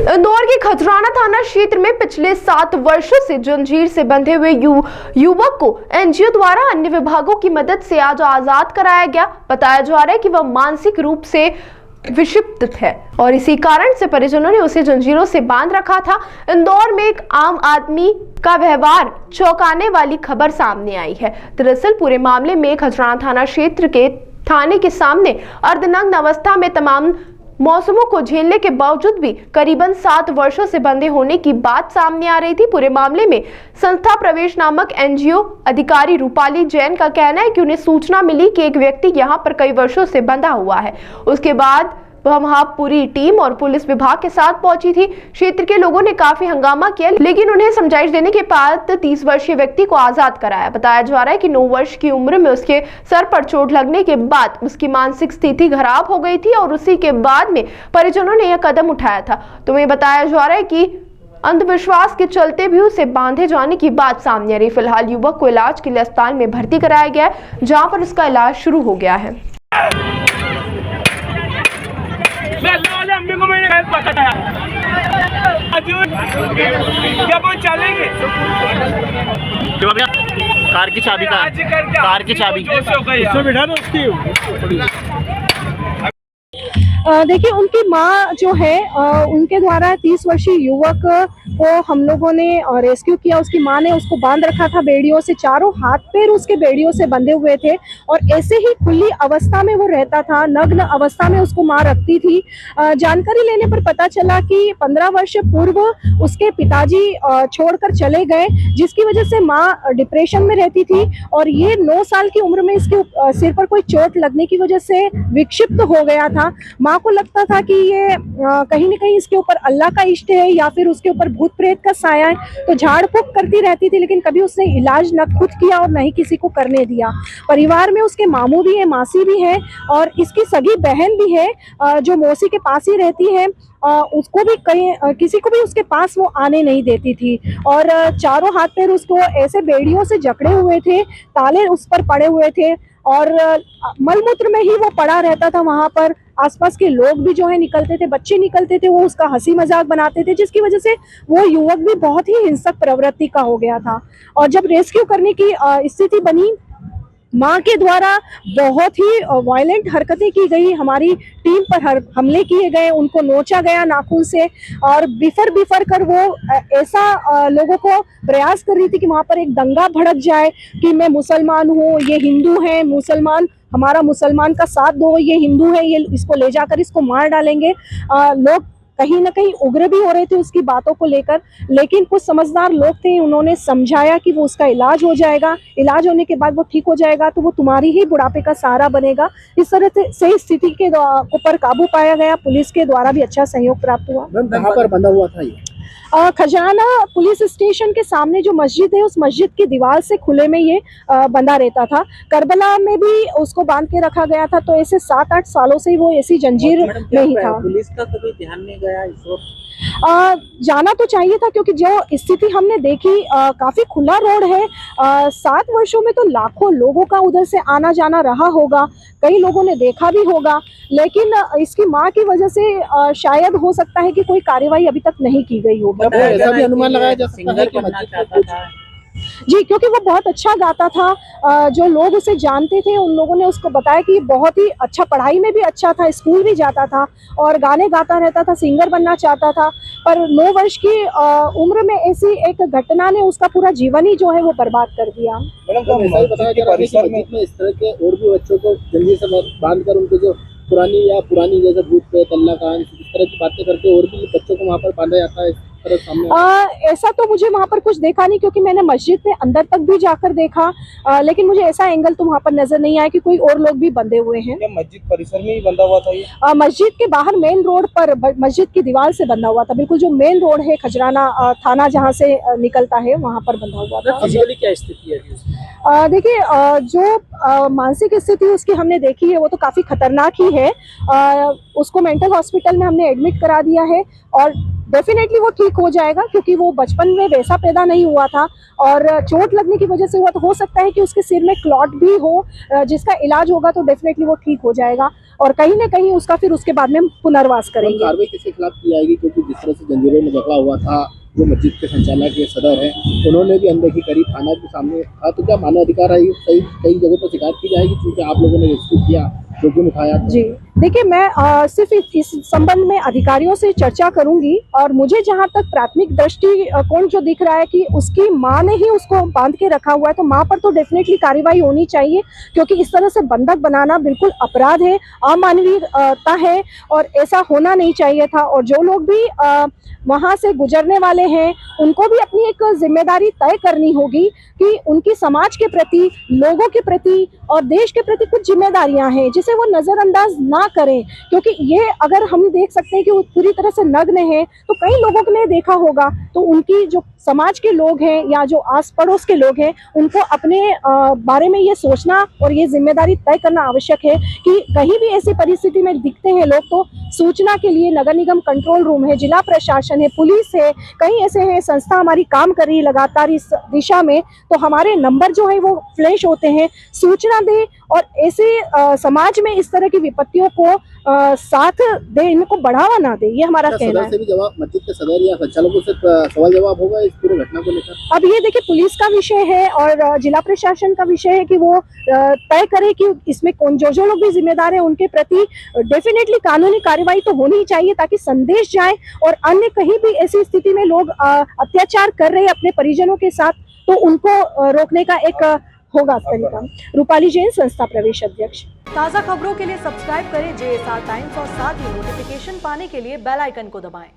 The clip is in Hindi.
इंदौर के खजराना थाना क्षेत्र में पिछले 7 वर्षों से जंजीर से बंधे हुए युवक को एनजीओ द्वारा अन्य विभागों की मदद से आज आजाद कराया गया। बताया जा रहा है कि वह मानसिक रूप से विक्षिप्त है और इसी कारण से परिजनों ने उसे जंजीरों से बांध रखा था। इंदौर में एक आम आदमी का व्यवहार चौंकाने वाली खबर सामने आई है। दरअसल पूरे मामले में खजराना थाना क्षेत्र के थाने के सामने अर्धनग्न अवस्था में तमाम मौसमों को झेलने के बावजूद भी करीबन 7 वर्षों से बंधे होने की बात सामने आ रही थी। पूरे मामले में संस्था प्रवेश नामक एनजीओ अधिकारी रूपाली जैन का कहना है कि उन्हें सूचना मिली कि एक व्यक्ति यहां पर कई वर्षों से बंधा हुआ है। उसके बाद वह वहां पूरी टीम और पुलिस विभाग के साथ पहुंची थी। क्षेत्र के लोगों ने काफी हंगामा किया, लेकिन उन्हें समझाइश देने के बाद 30 वर्षीय व्यक्ति को आजाद कराया। बताया जा रहा है कि 9 वर्ष की उम्र में उसके सर पर चोट लगने के बाद उसकी मानसिक स्थिति खराब हो गई थी और उसी के बाद में परिजनों ने यह कदम उठाया था। तो ये बताया जा रहा है कि अंधविश्वास के चलते भी उसे बांधे जाने की बात सामने आ रही। फिलहाल युवक को इलाज के लिए अस्पताल में भर्ती कराया गया है, जहाँ पर उसका इलाज शुरू हो गया है। क्या वो चलेंगे? कार की चाबी का कार की चाबी बिठा दो उसकी। देखिए, उनकी माँ जो है उनके द्वारा 30 वर्षीय युवक को हम लोगों ने रेस्क्यू किया। उसकी माँ ने उसको बांध रखा था बेड़ियों से, चारों हाथ पैर उसके बेड़ियों से बंधे हुए थे और ऐसे ही खुली अवस्था में वो रहता था। नग्न अवस्था में उसको माँ रखती थी। जानकारी लेने पर पता चला कि 15 वर्ष पूर्व उसके पिताजी छोड़कर चले गए, जिसकी वजह से माँ डिप्रेशन में रहती थी और ये 9 साल की उम्र में इसके सिर पर कोई चोट लगने की वजह से विक्षिप्त हो गया था। माँ को लगता था कि ये कहीं न कहीं इसके ऊपर अल्लाह का इष्ट है या फिर उसके ऊपर भूत प्रेत का साया है, तो झाड़ फूक करती रहती थी, लेकिन कभी उसने इलाज न खुद किया और न ही किसी को करने दिया। परिवार में उसके मामू भी है, मासी भी है और इसकी सगी बहन भी है जो मौसी के पास ही रहती है। उसको भी कहीं किसी को भी उसके पास वो आने नहीं देती थी और चारों हाथ पैर उसको ऐसे बेड़ियों से जकड़े हुए थे, ताले उस पर पड़े हुए थे और मलमूत्र में ही वो पड़ा रहता था। वहां पर आसपास के लोग भी जो है निकलते थे, बच्चे निकलते थे, वो उसका हंसी मजाक बनाते थे, जिसकी वजह से वो युवक भी बहुत ही हिंसक प्रवृत्ति का हो गया था। और जब रेस्क्यू करने की स्थिति बनी, माँ के द्वारा बहुत ही वायलेंट हरकतें की गई, हमारी टीम पर हमले किए गए, उनको नोचा गया नाखून से और बिफर कर वो ऐसा लोगों को प्रयास कर रही थी कि वहाँ पर एक दंगा भड़क जाए कि मैं मुसलमान हूँ, ये हिंदू है, मुसलमान हमारा मुसलमान का साथ दो, ये हिंदू है, ये इसको ले जाकर इसको मार डालेंगे। लोग कहीं ना कहीं उग्र भी हो रहे थे उसकी बातों को लेकर, लेकिन कुछ समझदार लोग थे, उन्होंने समझाया कि वो उसका इलाज हो जाएगा, इलाज होने के बाद वो ठीक हो जाएगा तो वो तुम्हारी ही बुढ़ापे का सहारा बनेगा। इस तरह से स्थिति के ऊपर काबू पाया गया। पुलिस के द्वारा भी अच्छा सहयोग प्राप्त हुआ। कहाँ पर बंधा हुआ था ये? खजाना पुलिस स्टेशन के सामने जो मस्जिद है, उस मस्जिद की दीवार से खुले में ये बंधा रहता था। करबला में भी उसको बांध के रखा गया था, तो ऐसे 7-8 सालों से वो ऐसी जंजीर में ही था। पुलिस का कभी ध्यान नहीं गया इस वक्त? जाना तो चाहिए था, क्योंकि जो स्थिति हमने देखी काफी खुला रोड है। 7 वर्षों में तो लाखों लोगों का उधर से आना जाना रहा होगा, कई लोगों ने देखा भी होगा, लेकिन इसकी माँ की वजह से शायद हो सकता है कि कोई कार्रवाई अभी तक नहीं की गई होगी। ऐसा भी अनुमान लगाया जा सकता है कि बनना चाहता था जी, क्योंकि वो बहुत अच्छा गाता था। जो लोग उसे जानते थे उन लोगों ने उसको बताया कि बहुत ही अच्छा, पढ़ाई में भी अच्छा था, स्कूल भी जाता था और गाने गाता रहता था, सिंगर बनना चाहता था। पर 9 वर्ष की उम्र में ऐसी एक घटना ने उसका पूरा जीवन ही जो है वो बर्बाद कर दिया। परिसर में इस तरह के और भी बच्चों को जल्दी से बांधकर उनके जो पुरानी जैसे भूत प्रेत, अल्लाह का इस तरह की बातें करके और भी बच्चों को वहाँ पर बांधा जाता है। ऐसा तो मुझे वहाँ पर कुछ देखा नहीं, क्योंकि मैंने मस्जिद में अंदर तक भी जाकर देखा, लेकिन मुझे ऐसा एंगल तो वहाँ पर नजर नहीं आया कि कोई और लोग भी बंधे हुए हैं। क्या मस्जिद परिसर में ही बंधा हुआ था ये? मस्जिद के बाहर मेन रोड पर, मस्जिद की दीवार से बंधा हुआ था, बिल्कुल जो मेन रोड है खजराना थाना जहाँ से निकलता है वहाँ पर बंधा हुआ था। फिजिकली क्या स्थिति है? देखिए जो मानसिक स्थिति उसकी हमने देखी है वो तो काफ़ी खतरनाक ही है। उसको मेंटल हॉस्पिटल में हमने एडमिट करा दिया है और डेफिनेटली वो ठीक हो जाएगा, क्योंकि वो बचपन में वैसा पैदा नहीं हुआ था और चोट लगने की वजह से हुआ। तो हो सकता है कि उसके सिर में क्लॉट भी हो, जिसका इलाज होगा तो डेफिनेटली वो ठीक हो जाएगा और कहीं ना कहीं उसका फिर उसके बाद में हम पुनर्वास करेंगे। कार्रवाई किसके खिलाफ की जाएगी, क्योंकि जिस तरह से जंजीरों में जकड़ा हुआ था जो मस्जिद के संचालक के सदर हैं, उन्होंने भी अनदेखी करी, थाना के सामने था, तो क्या मानवाधिकार आयोग कई जगहों पर शिकायत की जाएगी क्योंकि आप लोगों ने रेस्क्यू किया, जोखिम उठाया? जी देखिए, मैं सिर्फ इस संबंध में अधिकारियों से चर्चा करूंगी और मुझे जहां तक प्राथमिक दृष्टिकोण जो दिख रहा है कि उसकी मां ने ही उसको बांध के रखा हुआ है, तो मां पर तो डेफिनेटली कार्रवाई होनी चाहिए, क्योंकि इस तरह से बंधक बनाना बिल्कुल अपराध है, अमानवीयता है और ऐसा होना नहीं चाहिए था। और जो लोग भी वहां से गुजरने वाले हैं उनको भी अपनी एक जिम्मेदारी तय करनी होगी कि उनकी समाज के प्रति, लोगों के प्रति और देश के प्रति कुछ जिम्मेदारियां हैं जिसे वो नजरअंदाज ना करें। क्योंकि ये अगर हम देख सकते हैं कि वो पूरी तरह से नग्न है, तो कई लोगों ने देखा होगा, तो उनकी जो समाज के लोग हैं या जो आस पड़ोस के लोग हैं उनको अपने बारे में ये सोचना और ये जिम्मेदारी तय करना आवश्यक है कि कहीं भी ऐसी परिस्थिति में दिखते हैं लोग तो सूचना के लिए नगर निगम कंट्रोल रूम है, जिला प्रशासन है, पुलिस है, कई ऐसे हैं संस्था हमारी काम कर रही है लगातार इस दिशा में, तो हमारे नंबर जो है वो फ्लैश होते हैं, सूचना दें और ऐसे समाज में इस तरह की विपत्तियों को साथ दे, इनको बढ़ावा ना दे, ये हमारा कहना है। से भी जवाब मस्जिद के सदर या संचालकों से सवाल जवाब होगा इस पूरी घटना को लेकर? अब ये देखिए पुलिस का विषय है और जिला प्रशासन का विषय है कि वो तय करे कि इसमें कौन जो लोग भी जिम्मेदार है उनके प्रति डेफिनेटली कानूनी कार्रवाई तो होनी चाहिए, ताकि संदेश जाए और अन्य कहीं भी ऐसी स्थिति में लोग अत्याचार कर रहे हैं अपने परिजनों के साथ तो उनको रोकने का एक होगा तरीका। रूपाली जैन, संस्था प्रवेश अध्यक्ष। ताज़ा खबरों के लिए सब्सक्राइब करें JSR टाइम्स और साथ ही नोटिफिकेशन पाने के लिए बेल आइकन को दबाएं।